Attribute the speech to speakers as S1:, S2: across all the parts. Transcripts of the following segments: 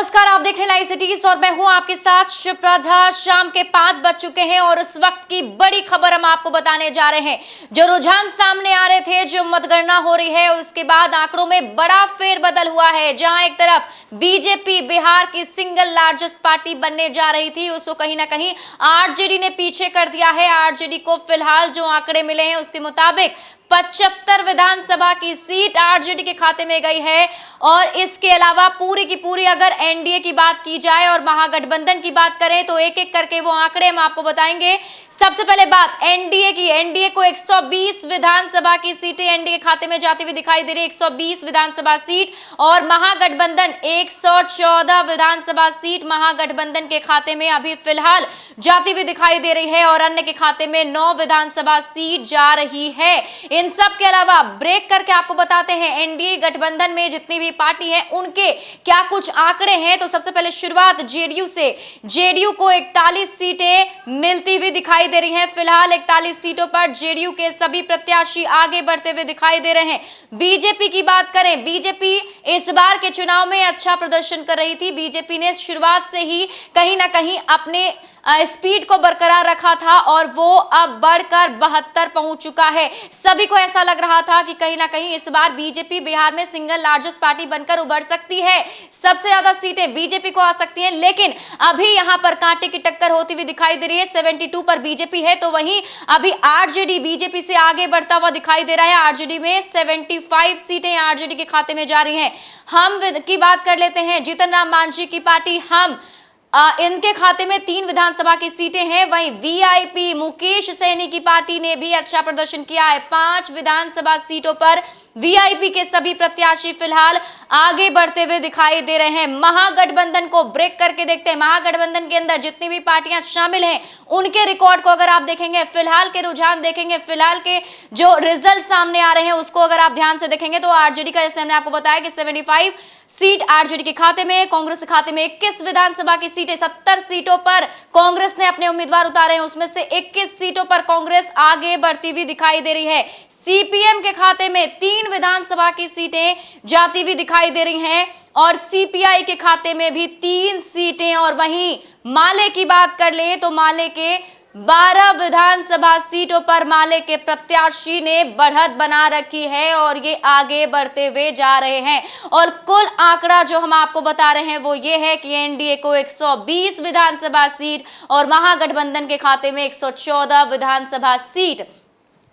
S1: नमस्कार, आप देख रहे हैं लाइव सिटीज और मैं हूं आपके साथ शिप्रा झा। शाम के 5 बज चुके हैं और उस वक्त की बड़ी खबर हम आपको बताने जा रहे हैं। जो रुझान सामने आ रहे थे, जो मतगणना हो रही है, उसके बाद आंकड़ों में बड़ा फेरबदल हुआ है। जहां एक तरफ बीजेपी बिहार की सिंगल लार्जेस्ट पार्टी बनने जा रही थी, उसको कहीं ना कहीं आरजेडी ने पीछे कर दिया है। आरजेडी को फिलहाल जो आंकड़े मिले हैं उसके मुताबिक 75 विधानसभा की सीट आरजेडी के खाते में गई है। और इसके अलावा पूरी की पूरी अगर एनडीए की बात की जाए और महागठबंधन की बात करें तो एक एक करके वो आंकड़े हम आपको बताएंगे। सबसे पहले बात एनडीए की। एनडीए को 120 विधानसभा की सीटें एनडीए के खाते में जाती हुई दिखाई दे रही है, 120 विधानसभा सीट। और महागठबंधन 114 विधानसभा सीट महागठबंधन के खाते में अभी फिलहाल जाती हुई दिखाई दे रही है और अन्य के खाते में 9 विधानसभा सीट जा रही है। इन सब के अलावा ब्रेक करके आपको बताते हैं एनडीए गठबंधन में जितनी भी पार्टी है उनके क्या कुछ आंकड़े हैं। तो सबसे पहले शुरुआत जेडीयू से। जेडीयू को 41 सीटें मिलती हुई दिखाई दे रही हैं। फिलहाल 41 सीटों पर जेडीयू के सभी प्रत्याशी आगे बढ़ते हुए दिखाई दे रहे हैं। बीजेपी की बात करें, बीजेपी इस बार के चुनाव में अच्छा प्रदर्शन कर रही थी। बीजेपी ने शुरुआत से ही कहीं ना कहीं अपने स्पीड को बरकरार रखा था और वो अब बढ़कर 72 पहुंच चुका है। सभी को ऐसा लग रहा था कि कहीं ना कहीं इस बार बीजेपी बिहार में सिंगल लार्जेस्ट पार्टी बनकर उभर सकती है, सबसे ज्यादा सीटें बीजेपी को आ सकती हैं। लेकिन अभी यहां पर कांटे की टक्कर होती हुई दिखाई दे रही है। 72 पर बीजेपी है तो वहीं अभी आरजेडी बीजेपी से आगे बढ़ता हुआ दिखाई दे रहा है। आरजेडी में 75 सीटें आरजेडी के खाते में जा रही हैं। हम की बात कर लेते हैं, जीतन राम मांझी की पार्टी हम इनके खाते में 3 विधानसभा की सीटें हैं। वहीं वीआईपी मुकेश सहनी की पार्टी ने भी अच्छा प्रदर्शन किया है। 5 विधानसभा सीटों पर वीआईपी के सभी प्रत्याशी फिलहाल आगे बढ़ते हुए दिखाई दे रहे हैं। महागठबंधन को ब्रेक करके देखते हैं। महागठबंधन के अंदर जितनी भी पार्टियां शामिल हैं उनके रिकॉर्ड को अगर आप देखेंगे, फिलहाल के रुझान देखेंगे, फिलहाल के जो रिजल्ट सामने आ रहे हैं उसको अगर आप ध्यान से देखेंगे तो आरजेडी का, जैसे हमने आपको बताया कि 75 सीट आरजेडी के खाते में, कांग्रेस के खाते में 21 विधानसभा की सीटें। 70 सीटों पर कांग्रेस ने अपने उम्मीदवार उतारे हैं, उसमें से 21 सीटों पर कांग्रेस आगे बढ़ती हुई दिखाई दे रही है। सीपीएम के खाते में 3 विधानसभा की सीटें जाती हुई दिखाई दे रही हैं और सीपीआई के खाते में भी 3 सीटें। और वहीं माले की बात कर ले तो माले के 12 विधानसभा सीटों पर माले के प्रत्याशी ने बढ़त बना रखी है और ये आगे बढ़ते हुए जा रहे हैं। और कुल आंकड़ा जो हम आपको बता रहे हैं वो ये है कि एनडीए को 120 विधानसभा सीट और महागठबंधन के खाते में 114 विधानसभा सीट।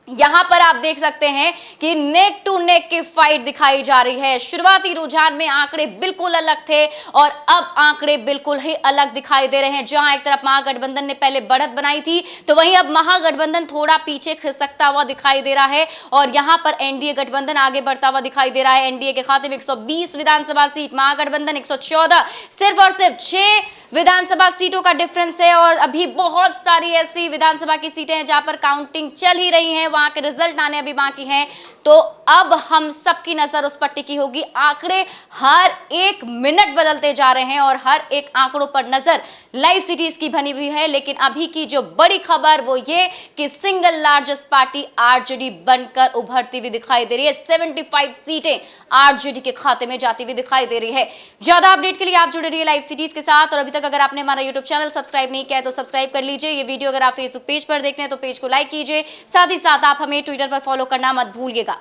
S1: यहां पर आप देख सकते हैं कि नेक टू नेक की फाइट दिखाई जा रही है। शुरुआती रुझान में आंकड़े बिल्कुल अलग थे और अब आंकड़े बिल्कुल ही अलग दिखाई दे रहे हैं। जहां एक तरफ महागठबंधन ने पहले बढ़त बनाई थी तो वहीं अब महागठबंधन थोड़ा पीछे खिसकता हुआ दिखाई दे रहा है और यहां पर एनडीए गठबंधन आगे बढ़ता हुआ दिखाई दे रहा है। एनडीए के खाते में 120 विधानसभा सीट, महागठबंधन 114, सिर्फ और सिर्फ 6 विधानसभा सीटों का डिफरेंस है। और अभी बहुत सारी ऐसी विधानसभा की सीटें हैं जहां पर काउंटिंग चल ही रही है, वहां के रिजल्ट आने अभी बाकी हैं। तो अब हम सबकी नजर उस पर टिकी होगी। आंकड़े हर एक मिनट बदलते जा रहे हैं और हर एक आंकड़ों पर नजर लाइव सिटीज की बनी हुई है। लेकिन अभी की जो बड़ी खबर वो ये कि सिंगल लार्जेस्ट पार्टी आरजेडी बनकर उभरती हुई दिखाई दे रही है। 75 सीटें आरजेडी के खाते में जाती हुई दिखाई दे रही है। ज्यादा अपडेट के लिए आप जुड़े रहिए लाइव सिटीज के साथ। और अभी तक अगर आपने हमारा यूट्यूब चैनल सब्सक्राइब नहीं किया है तो सब्सक्राइब कर लीजिए। ये वीडियो अगर आप फेसबुक पेज पर देख रहे हैं तो पेज को लाइक कीजिए। साथ ही साथ आप हमें ट्विटर पर फॉलो करना मत भूलिएगा।